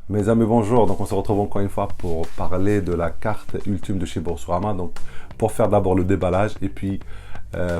Mes amis, bonjour. Donc, on se retrouve encore une fois pour parler de la carte ultime de chez Boursorama. Donc, pour faire d'abord le déballage et puis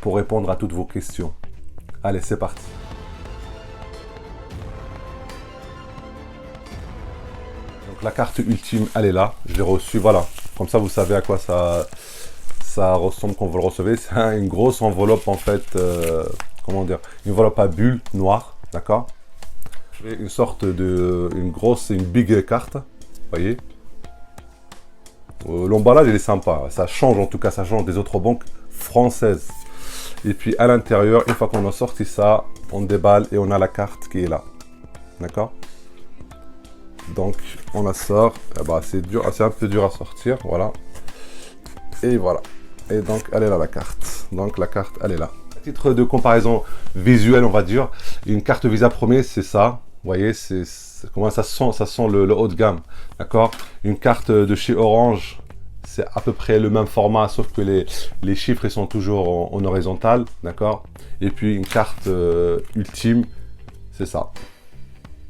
pour répondre à toutes vos questions. Allez, c'est parti. Donc, la carte ultime, elle est là. Je l'ai reçue, voilà. Comme ça, vous savez à quoi ça ressemble quand vous le recevez. C'est une grosse enveloppe, en fait, comment dire, une enveloppe à bulles noire, d'accord? Une sorte de, une big carte, vous voyez. L'emballage il est sympa, ça change en tout cas, ça change des autres banques françaises. Et puis à l'intérieur, une fois qu'on a sorti ça, on déballe et on a la carte qui est là, d'accord. Donc on la sort, eh ben, c'est dur, c'est un peu dur à sortir, voilà. Et voilà, et donc elle est là la carte, donc la carte elle est là. À titre de comparaison visuelle on va dire, une carte Visa Premier c'est ça. Vous voyez, comment ça sent le haut de gamme, d'accord. Une carte de chez Orange, c'est à peu près le même format, sauf que les chiffres ils sont toujours en horizontal, d'accord. Et puis une carte ultime, c'est ça.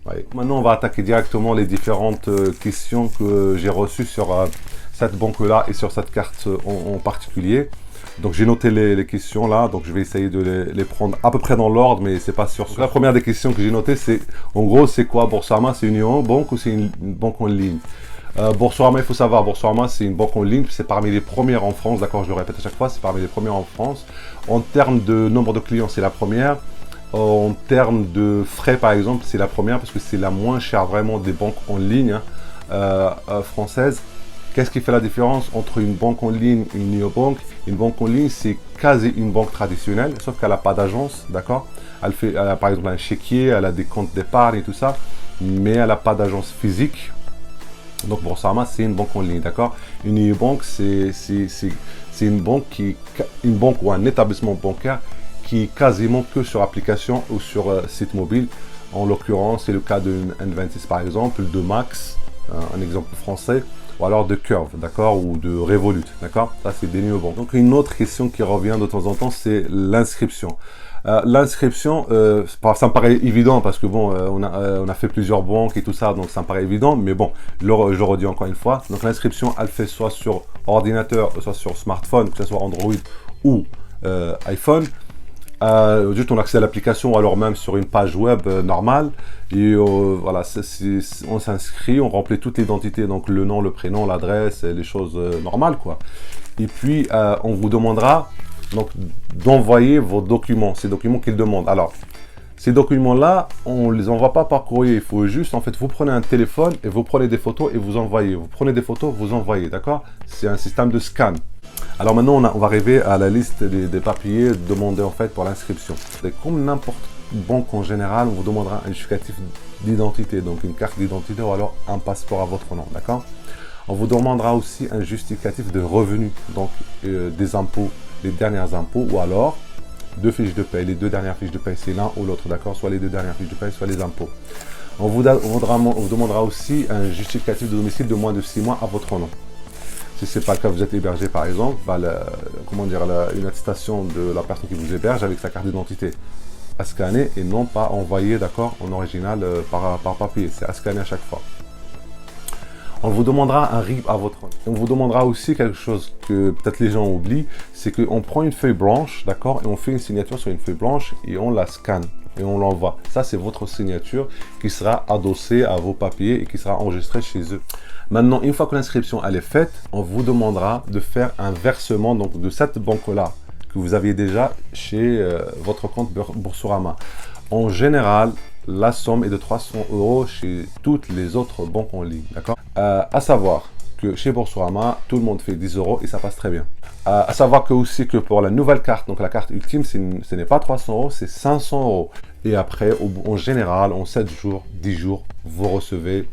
Ouais. Maintenant, on va attaquer directement les différentes questions que j'ai reçues sur cette banque-là et sur cette carte en particulier. Donc j'ai noté les questions là, donc je vais essayer de les prendre à peu près dans l'ordre, mais c'est pas sûr. Donc, la première des questions que j'ai notées, c'est en gros, c'est quoi Boursorama? C'est une banque ou c'est une banque en ligne? Boursorama, il faut savoir, Boursorama, c'est une banque en ligne, c'est parmi les premières en France, d'accord, je le répète à chaque fois, c'est parmi les premières en France. En termes de nombre de clients, c'est la première. En termes de frais, par exemple, c'est la première parce que c'est la moins chère vraiment des banques en ligne françaises. Qu'est-ce qui fait la différence entre une banque en ligne et une néobanque? Une banque en ligne, c'est quasi une banque traditionnelle, sauf qu'elle n'a pas d'agence, d'accord? Elle a par exemple un chéquier, elle a des comptes d'épargne et tout ça, mais elle n'a pas d'agence physique. Donc Boursorama, c'est une banque en ligne, d'accord? Une néobanque, c'est une banque ou un établissement bancaire qui est quasiment que sur application ou sur site mobile. En l'occurrence, c'est le cas de N26 par exemple, de Max, un exemple français, ou alors de Curve, d'accord, ou de Revolut, d'accord. Ça, c'est des néobanques. Donc, une autre question qui revient de temps en temps, c'est l'inscription. L'inscription, ça me paraît évident parce que bon, on a fait plusieurs banques et tout ça, donc ça me paraît évident, mais bon, je le redis encore une fois. Donc, l'inscription, elle fait soit sur ordinateur, soit sur smartphone, que ce soit Android ou iPhone. Juste on accède à l'application ou alors même sur une page web normale et voilà, on s'inscrit, on remplit toute l'identité, donc le nom, le prénom, l'adresse, les choses normales quoi. Et puis on vous demandera donc d'envoyer vos documents, ces documents qu'ils demandent. Alors ces documents là, on les envoie pas par courrier, il faut juste en fait vous prenez un téléphone et vous prenez des photos et vous envoyez. Vous prenez des photos, vous envoyez, d'accord. C'est un système de scan. Alors maintenant, on va arriver à la liste des papiers demandés en fait pour l'inscription. Comme n'importe quelle banque en général, on vous demandera un justificatif d'identité, donc une carte d'identité ou alors un passeport à votre nom, d'accord. On vous demandera aussi un justificatif de revenus, donc des impôts, les derniers impôts, ou alors deux fiches de paie. Les deux dernières fiches de paie, c'est l'un ou l'autre, d'accord, soit les deux dernières fiches de paie, soit les impôts. On vous demandera aussi un justificatif de domicile de moins de 6 mois à votre nom. Si ce n'est pas le cas, vous êtes hébergé par exemple, une attestation de la personne qui vous héberge avec sa carte d'identité à scanner et non pas envoyé, d'accord, en original par papier. C'est à scanner à chaque fois. On vous demandera un RIB à votre nom. On vous demandera aussi quelque chose que peut-être les gens oublient, c'est qu'on prend une feuille blanche, d'accord, et on fait une signature sur une feuille blanche et on la scanne et on l'envoie. Ça, c'est votre signature qui sera adossée à vos papiers et qui sera enregistrée chez eux. Maintenant, une fois que l'inscription elle est faite, on vous demandera de faire un versement donc, de cette banque-là que vous aviez déjà chez votre compte Boursorama. En général, la somme est de 300 € chez toutes les autres banques en ligne, d'accord. À savoir que chez Boursorama, tout le monde fait 10 € et ça passe très bien. À savoir que aussi que pour la nouvelle carte, donc la carte ultime, ce n'est pas 300 €, c'est 500 €. Et après, en général, en 7 jours, 10 jours, vous recevez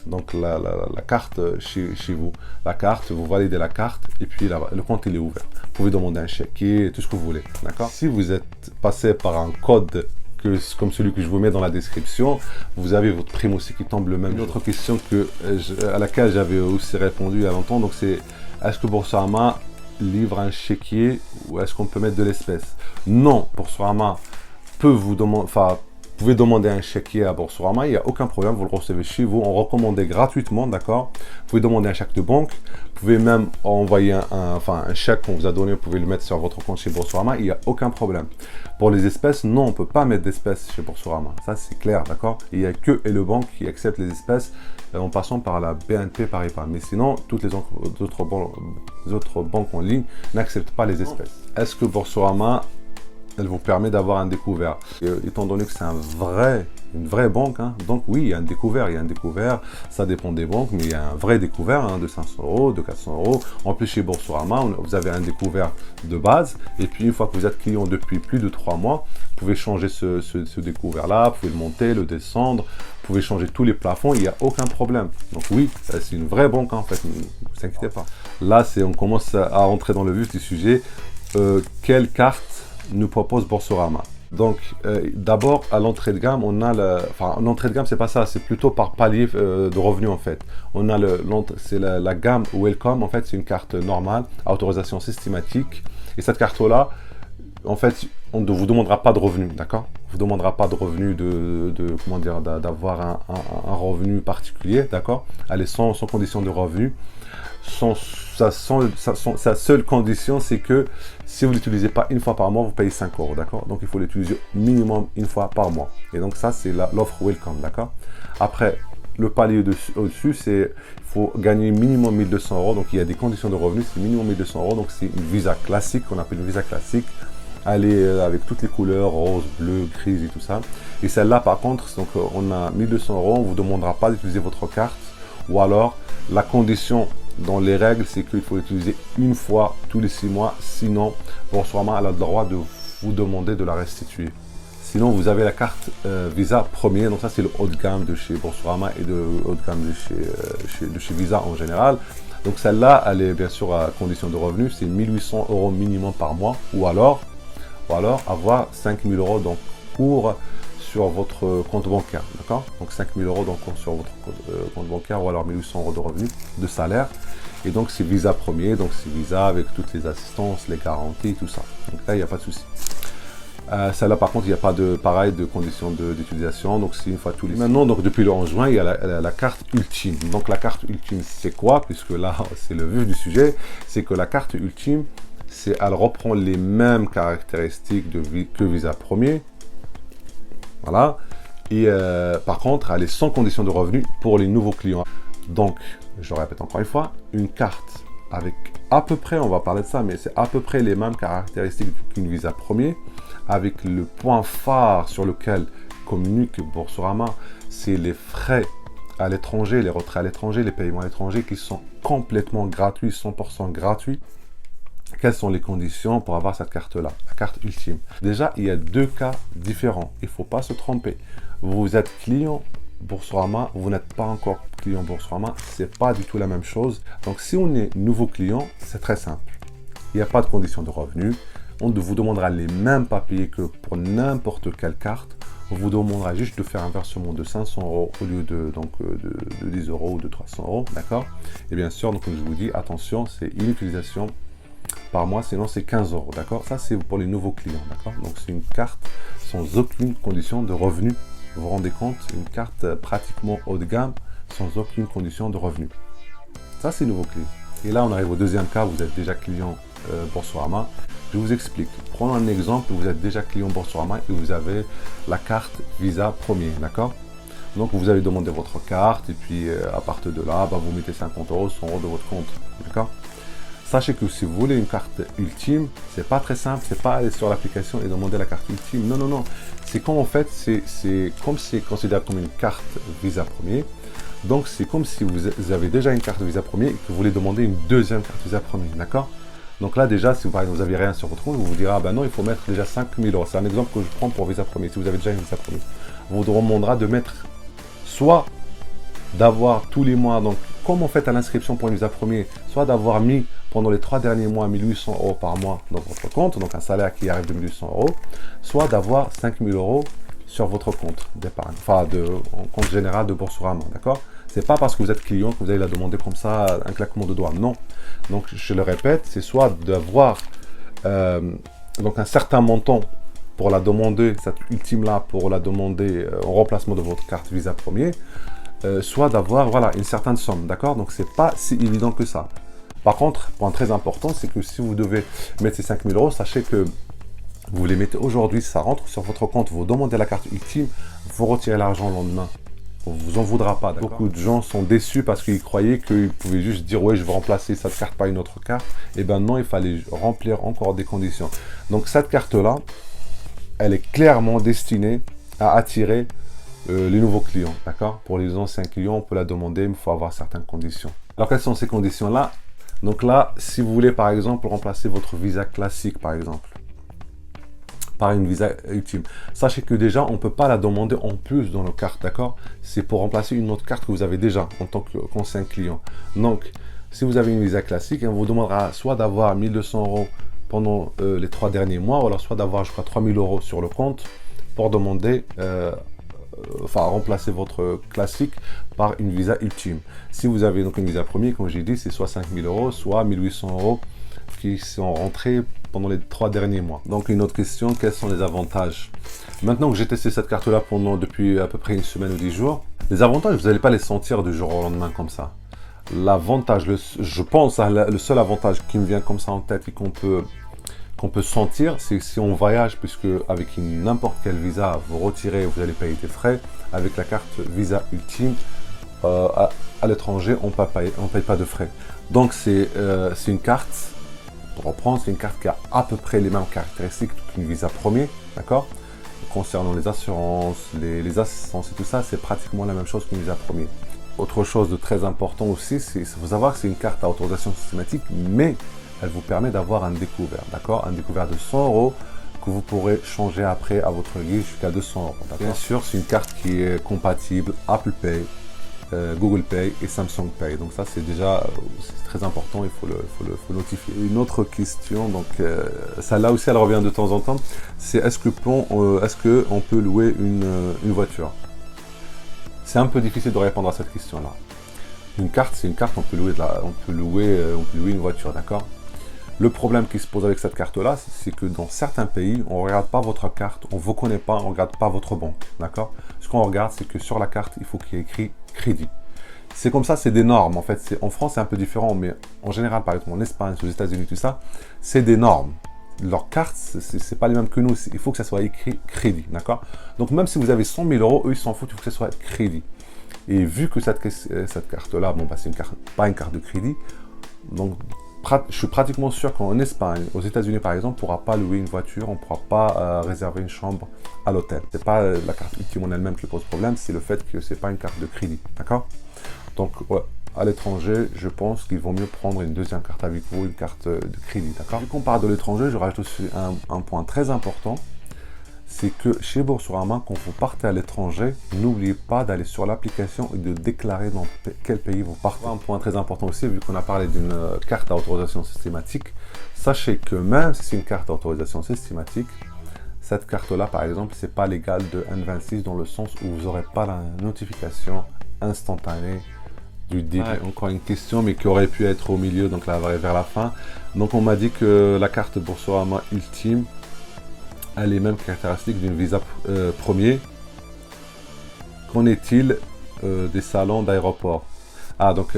donc la carte chez vous. La carte, vous validez la carte et puis le compte il est ouvert. Vous pouvez demander un chéquier, tout ce que vous voulez, d'accord. Si vous êtes passé par un code comme celui que je vous mets dans la description, vous avez votre prime aussi qui tombe le même jour. Une autre question à laquelle j'avais aussi répondu il y a longtemps, donc c'est est-ce que Boursorama livre un chéquier ou est-ce qu'on peut mettre de l'espèce? Non, Boursorama peut vous demander, pouvez demander un chéquier à Boursorama, il n'y a aucun problème, vous le recevez chez vous, on recommande gratuitement, d'accord? Vous pouvez demander un chèque de banque, vous pouvez même envoyer un chèque qu'on vous a donné, vous pouvez le mettre sur votre compte chez Boursorama, il n'y a aucun problème. Pour les espèces, non, on ne peut pas mettre d'espèces chez Boursorama, ça c'est clair, d'accord? Il n'y a que et le banque qui accepte les espèces en passant par la BNP Paribas. Mais sinon, toutes les autres banques en ligne n'acceptent pas les espèces. Est-ce que Boursorama, elle vous permet d'avoir un découvert? Étant donné que c'est une vraie banque, hein, donc oui, il y a un découvert, ça dépend des banques, mais il y a un vrai découvert hein, de 500 euros, de 400 euros. En plus, chez Boursorama, vous avez un découvert de base, et puis une fois que vous êtes client depuis plus de 3 mois, vous pouvez changer ce découvert-là, vous pouvez le monter, le descendre, vous pouvez changer tous les plafonds, il n'y a aucun problème. Donc oui, c'est une vraie banque en fait, ne vous inquiétez pas. Là, on commence à rentrer dans le vif du sujet. Quelle carte nous propose Boursorama? Donc d'abord à l'entrée de gamme on a l'entrée de gamme, c'est pas ça, c'est plutôt par palier de revenus en fait. On a c'est la gamme Welcome, en fait c'est une carte normale à autorisation systématique, et cette carte là en fait on ne vous demandera pas de revenus, d'accord? On vous demandera pas de revenus comment dire, d'avoir un revenu particulier, d'accord? Elle est sans condition de revenu. Sa seule condition, c'est que si vous ne l'utilisez pas une fois par mois, vous payez 5 euros, d'accord? Donc il faut l'utiliser minimum une fois par mois. Et donc ça, c'est l'offre Welcome, d'accord? Après, le palier au-dessus, il faut gagner minimum 1200 euros. Donc il y a des conditions de revenus, c'est minimum 1200 euros. Donc c'est une visa classique, qu'on appelle une visa classique. Elle est avec toutes les couleurs, rose, bleu, grise et tout ça. Et celle-là, par contre, donc on a 1200 euros, on ne vous demandera pas d'utiliser votre carte. Ou alors, la condition dans les règles, c'est qu'il faut l'utiliser une fois tous les 6 mois. Sinon, Boursorama a le droit de vous demander de la restituer. Sinon, vous avez la carte Visa Premier. Donc ça, c'est le haut de gamme de chez Boursorama et de haut de gamme de chez Visa en général. Donc celle-là, elle est bien sûr à condition de revenu. C'est 1800 euros minimum par mois. Ou alors avoir 5000 euros donc cours sur votre compte bancaire, d'accord? Donc 5000 euros d'encours sur votre compte bancaire, ou alors 1800 euros de revenus de salaire. Et donc c'est Visa Premier, donc c'est Visa avec toutes les assistances, les garanties, tout ça. Donc là, il n'y a pas de souci. Celle-là, par contre, il n'y a pas de conditions d'utilisation, donc c'est une fois tous les... Maintenant, donc depuis le 11 juin, il y a la carte ultime. Donc la carte ultime, c'est quoi? Puisque là, c'est le vif du sujet, c'est que la carte ultime, elle reprend les mêmes caractéristiques que Visa Premier. Voilà. Et par contre, elle est sans condition de revenu pour les nouveaux clients. Donc, je répète encore une fois, une carte avec à peu près, on va parler de ça, mais c'est à peu près les mêmes caractéristiques qu'une Visa Premier, avec le point phare sur lequel communique Boursorama, c'est les frais à l'étranger, les retraits à l'étranger, les paiements à l'étranger qui sont complètement gratuits, 100% gratuits. Quelles sont les conditions pour avoir cette carte-là, la carte ultime? Déjà, il y a deux cas différents. Il ne faut pas se tromper. Vous êtes client Boursorama, vous n'êtes pas encore client Boursorama, c'est pas du tout la même chose. Donc, si on est nouveau client, c'est très simple. Il n'y a pas de condition de revenu. On vous demandera les mêmes papiers que pour n'importe quelle carte. On vous demandera juste de faire un versement de 500 euros au lieu de 10 euros ou de 300 euros, d'accord? Et bien sûr, donc, comme je vous dis, attention, c'est une utilisation par mois, sinon c'est 15 euros, d'accord? Ça, c'est pour les nouveaux clients, d'accord? Donc, c'est une carte sans aucune condition de revenu. Vous vous rendez compte? Une carte pratiquement haut de gamme, sans aucune condition de revenu. Ça, c'est nouveau client. Et là, on arrive au deuxième cas, vous êtes déjà client Boursorama. Je vous explique. Prenons un exemple, vous êtes déjà client Boursorama et vous avez la carte Visa Premier, d'accord? Donc, vous allez demander votre carte et puis à partir de là, vous mettez 50 euros, 100 euros de votre compte, d'accord? Sachez que si vous voulez une carte ultime, c'est pas très simple, c'est pas aller sur l'application et demander la carte ultime. Non, non, non. C'est comme en fait, c'est comme c'est considéré comme une carte Visa Premier. Donc c'est comme si vous avez déjà une carte Visa Premier et que vous voulez demander une deuxième carte Visa Premier, d'accord? Donc là déjà, si par exemple vous n'avez rien sur votre compte, vous vous direz, ah ben non, il faut mettre déjà 5000 euros. C'est un exemple que je prends pour Visa Premier. Si vous avez déjà une Visa Premier, vous demandera de mettre soit d'avoir tous les mois, donc comme on fait à l'inscription pour une Visa Premier, soit d'avoir mis pendant les 3 derniers mois 1800 euros par mois dans votre compte, donc un salaire qui arrive de 1800 euros, soit d'avoir 5000 euros sur votre compte d'épargne, enfin en compte général de Boursorama, d'accord? C'est pas parce que vous êtes client que vous allez la demander comme ça, un claquement de doigts, non. Donc je le répète, c'est soit d'avoir donc un certain montant pour la demander, cette ultime-là, pour la demander en remplacement de votre carte Visa premier, soit d'avoir voilà, une certaine somme, d'accord? Donc, c'est pas si évident que ça. Par contre, point très important, c'est que si vous devez mettre ces 5 000 euros, sachez que vous les mettez aujourd'hui, ça rentre sur votre compte, vous demandez la carte ultime, vous retirez l'argent le lendemain. On ne vous en voudra pas. Beaucoup de gens sont déçus parce qu'ils croyaient qu'ils pouvaient juste dire « ouais, je vais remplacer cette carte par une autre carte ». Et bien non, il fallait remplir encore des conditions. Donc cette carte-là, elle est clairement destinée à attirer les nouveaux clients, d'accord? Pour les anciens clients, on peut la demander, mais il faut avoir certaines conditions. Alors quelles sont ces conditions-là? Donc là, si vous voulez par exemple remplacer votre Visa classique par exemple, par une Visa ultime, sachez que déjà, on ne peut pas la demander en plus dans nos cartes, d'accord? C'est pour remplacer une autre carte que vous avez déjà en tant qu'ancien client. Donc, si vous avez une Visa classique, on vous demandera soit d'avoir 1 200 euros pendant les 3 derniers mois, ou alors soit d'avoir, je crois, 3 000 euros sur le compte pour demander, remplacer votre classique par une Visa ultime. Si vous avez donc une Visa première, comme j'ai dit, c'est soit 5 000 euros, soit 1 800 euros qui sont rentrés pendant les 3 derniers mois. Donc une autre question, quels sont les avantages? Maintenant que j'ai testé cette carte-là depuis à peu près une semaine ou 10 jours, les avantages, vous n'allez pas les sentir du jour au lendemain comme ça. L'avantage, je pense, le seul avantage qui me vient comme ça en tête et qu'on peut sentir, c'est si on voyage, puisque avec n'importe quel visa, vous retirez, vous allez payer des frais. Avec la carte Visa Ultime, à l'étranger, on ne paye pas de frais. Donc c'est une carte, pour reprendre, c'est une carte qui a à peu près les mêmes caractéristiques qu'une Visa premier, d'accord? Concernant les assurances, les assistances et tout ça, c'est pratiquement la même chose qu'une Visa premier. Autre chose de très important aussi, c'est qu'il faut savoir que c'est une carte à autorisation systématique, mais elle vous permet d'avoir un découvert, d'accord? Un découvert de 100 euros que vous pourrez changer après à votre guise jusqu'à 200 euros. Bien sûr, c'est une carte qui est compatible Apple Pay, Google Pay et Samsung Pay. Donc ça, c'est déjà très important, il faut le notifier. Une autre question, donc celle-là aussi, elle revient de temps en temps, c'est est-ce qu'on peut louer une voiture? C'est un peu difficile de répondre à cette question-là. Une carte, c'est une carte, on peut louer une voiture, d'accord? Le problème qui se pose avec cette carte-là, c'est que dans certains pays, on ne regarde pas votre carte, on ne vous connaît pas, on ne regarde pas votre banque, d'accord? Ce qu'on regarde, c'est que sur la carte, il faut qu'il y ait écrit crédit. C'est comme ça, c'est des normes. En fait, en France, c'est un peu différent, mais en général, par exemple, en Espagne, aux États-Unis, tout ça, c'est des normes. Leurs cartes, c'est pas les mêmes que nous. Il faut que ça soit écrit crédit, d'accord? Donc, même si vous avez 100 000 euros, eux, ils s'en foutent, il faut que ça soit crédit. Et vu que cette carte-là, bon, bah, c'est pas une carte de crédit, donc je suis pratiquement sûr qu'en Espagne, aux États-Unis par exemple, on ne pourra pas louer une voiture, on ne pourra pas réserver une chambre à l'hôtel. Ce n'est pas la carte ultime en elle-même qui pose problème, c'est le fait que ce n'est pas une carte de crédit, d'accord? Donc, ouais, à l'étranger, je pense qu'il vaut mieux prendre une deuxième carte avec vous, une carte de crédit, d'accord? Vu qu'on parle de l'étranger, je rajoute aussi un point très important, c'est que chez Boursorama, quand vous partez à l'étranger, n'oubliez pas d'aller sur l'application et de déclarer dans quel pays vous partez. Un point très important aussi, vu qu'on a parlé d'une carte à autorisation systématique, sachez que même si c'est une carte à autorisation systématique, cette carte-là, par exemple, c'est pas légal de N26 dans le sens où vous n'aurez pas la notification instantanée du début. Ouais, encore une question, mais qui aurait pu être au milieu, donc là, vers la fin. Donc, on m'a dit que la carte Boursorama Ultime a les mêmes caractéristiques d'une Visa premier. Qu'en est-il des salons d'aéroport? Ah, donc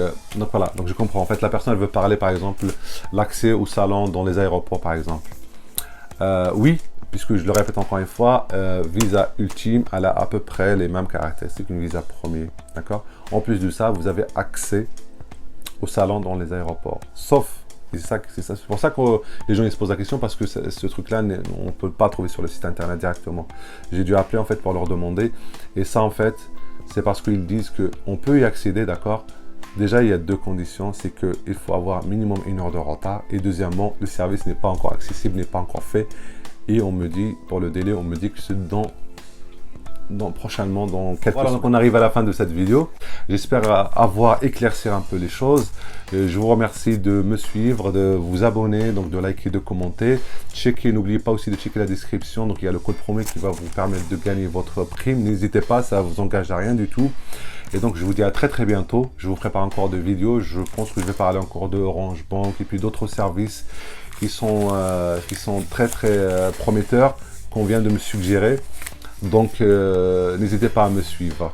voilà, donc je comprends. En fait, la personne, elle veut parler, par exemple, l'accès au salon dans les aéroports, par exemple. Oui, puisque je le répète encore une fois, Visa Ultime, elle a à peu près les mêmes caractéristiques qu'une Visa premier, d'accord? En plus de ça, vous avez accès au salon dans les aéroports, sauf c'est pour ça que les gens ils se posent la question, parce que ce truc-là, on ne peut pas trouver sur le site internet directement. J'ai dû appeler en fait pour leur demander. Et ça en fait, c'est parce qu'ils disent qu'on peut y accéder, d'accord? Déjà, il y a deux conditions. C'est qu'il faut avoir minimum 1 heure de retard. Et deuxièmement, le service n'est pas encore accessible, n'est pas encore fait. Et on me dit, pour le délai, on me dit que c'est prochainement dans quelques semaines. Donc on arrive à la fin de cette vidéo. J'espère avoir éclairci un peu les choses. Je vous remercie de me suivre, de vous abonner, donc de liker, de commenter. N'oubliez pas aussi de checker la description. Donc il y a le code promo qui va vous permettre de gagner votre prime. N'hésitez pas, ça vous engage à rien du tout. Et donc je vous dis à très bientôt. Je vous prépare encore de vidéos. Je pense que je vais parler encore de Orange Bank et puis d'autres services qui sont très prometteurs, qu'on vient de me suggérer. Donc, n'hésitez pas à me suivre.